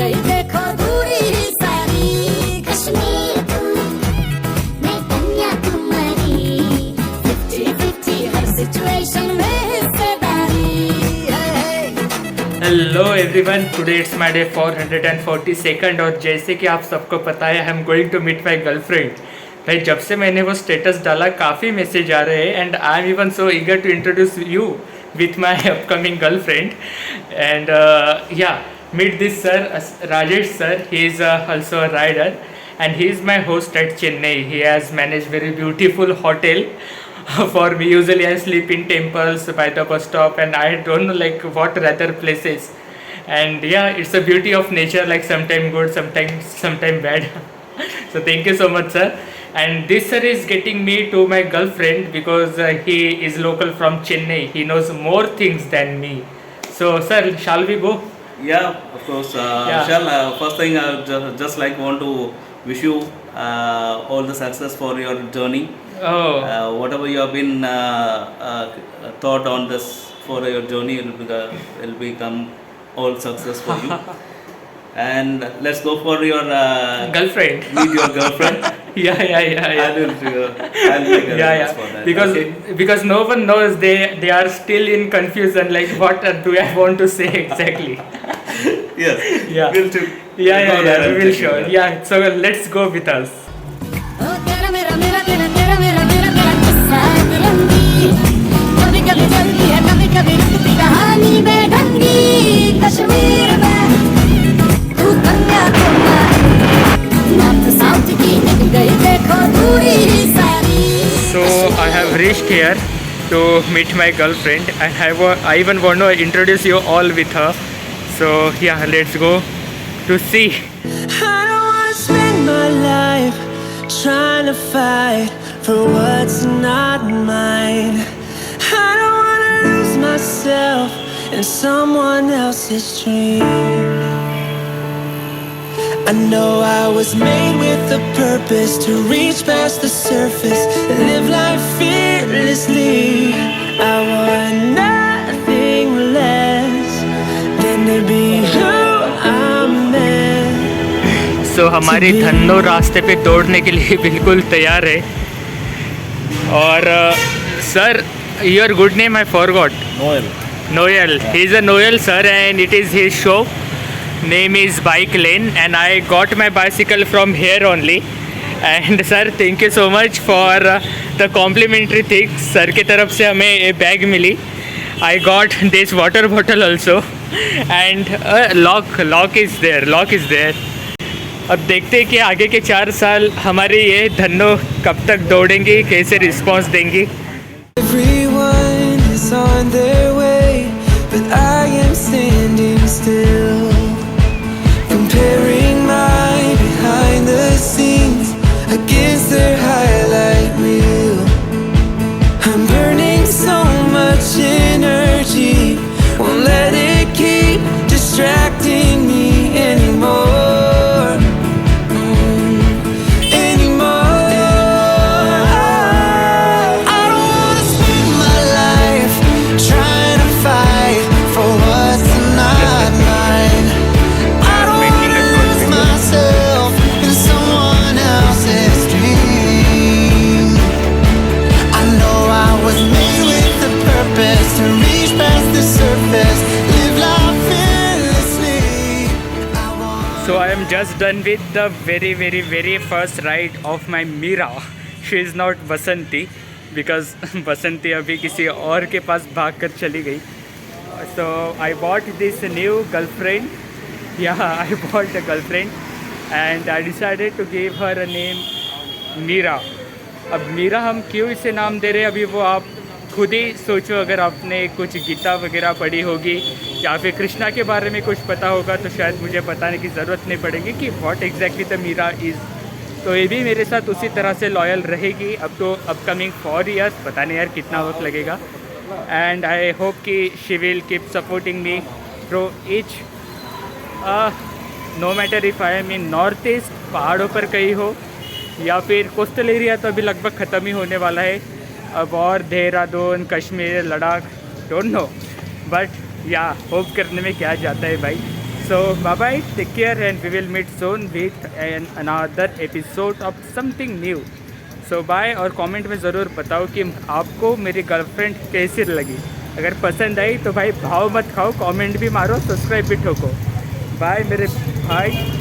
गई देखो दूरी सारी कश्मीर तुम मैं कन्याकुमारी 50-50 हर सिचुएशन में हिस्सेदारी hello everyone, today it's my day 442 और जैसे कि आप सबको पता है I am going to meet my girlfriend. भाई जब से मैंने वो स्टेटस डाला काफ़ी मैसेज आ रहे हैं and I am even so eager to introduce you with my upcoming girlfriend and या meet this sir, Rajesh sir. He is also a rider and he is my host at Chennai. He has managed very beautiful hotel for me. Usually I sleep in temples by the bus stop and I don't know like what rather places, and yeah, it's a beauty of nature, like sometime good, sometime bad. So thank you so much sir. And this sir is getting me to my girlfriend because he is local from Chennai. He knows more things than me. So sir, shall we go? Yeah, of course. Yeah. Shall first thing I would just like want to wish you all the success for your journey. Oh, Whatever you have been thought on this for your journey, will become all success for you. And let's go for your girlfriend. meet your girlfriend. Yeah. I'll make arrangements for that. Because Okay? because no one knows, they are still in confusion, like what do I want to say exactly. Yes. Yeah. We'll go Yeah, there and we will check it sure. out. Yeah, so let's go with us. ओ तेरा मेरा मेरा तेरा तेरा मेरा मेरा मेरा किस्सा तिरंगी कभी कभी जल्दी है कभी कभी रुकती कहानी बेढंगी कश्मीर में तू कन्याकुमारी नॉर्थ साउथ की निकल गई देखो दूरी सारी So I have reached here to meet my girlfriend and I even want to introduce you all with her. So yeah, let's go to see. I don't wanna spend my life trying to fight for what's not mine. I don't wanna lose myself in someone else's dream. I know I was made with a purpose to reach past the surface and live life fearlessly. I want nothing less than to be who I'm meant. सो हमारी धन्नो रास्ते पे दौड़ने के लिए बिल्कुल तैयार है। और sir, your good name I forgot. Noel. He is a Noel sir and it is his show. Name is Bike Lane and I got my bicycle from here only. And sir, thank you so much for the complimentary things. Sir की तरफ से हमें ये bag मिली. I got this water bottle also and lock is there. अब देखते हैं कि आगे के 4 साल हमारे ये धन्नो कब तक दौड़ेंगी, कैसे रिस्पॉन्स देंगी. Everyone is on their way, but I am standing still, comparing my behind the scenes against their highlight reel. I'm burning so much energy, won't let it keep distracting me anymore. So I am just done with the very first ride of my Mira. She is not Basanti because Basanti अभी किसी और के पास भाग कर चली गई. So I bought this new girlfriend. Yeah, I bought a girlfriend and I decided to give her a name Mira. अब मीरा हम क्यों इसे नाम दे रहे हैं अभी वो आप खुद ही सोचो. अगर आपने कुछ गीता वगैरह पढ़ी होगी या फिर कृष्णा के बारे में कुछ पता होगा तो शायद मुझे बताने की ज़रूरत नहीं पड़ेगी कि what exactly the Meera is. तो ये भी मेरे साथ उसी तरह से लॉयल रहेगी अब तो अपकमिंग 4 years. पता नहीं यार कितना वक्त लगेगा. एंड आई होप कि she will keep supporting me through each no matter if I am in North East, पहाड़ों पर कहीं हो या फिर कोस्टल एरिया तो अभी लगभग ख़त्म ही होने वाला है. अब और Dehradun, Kashmir, Ladakh, don't know, but या होप करने में क्या जाता है भाई. So bye bye, take care, and we will meet soon with another episode of something new. So bye, और कमेंट में ज़रूर बताओ कि आपको मेरी गर्लफ्रेंड कैसी लगी। अगर पसंद आई तो भाई भाव मत खाओ, कमेंट भी मारो, सब्सक्राइब भी ठोको। बाय मेरे भाई।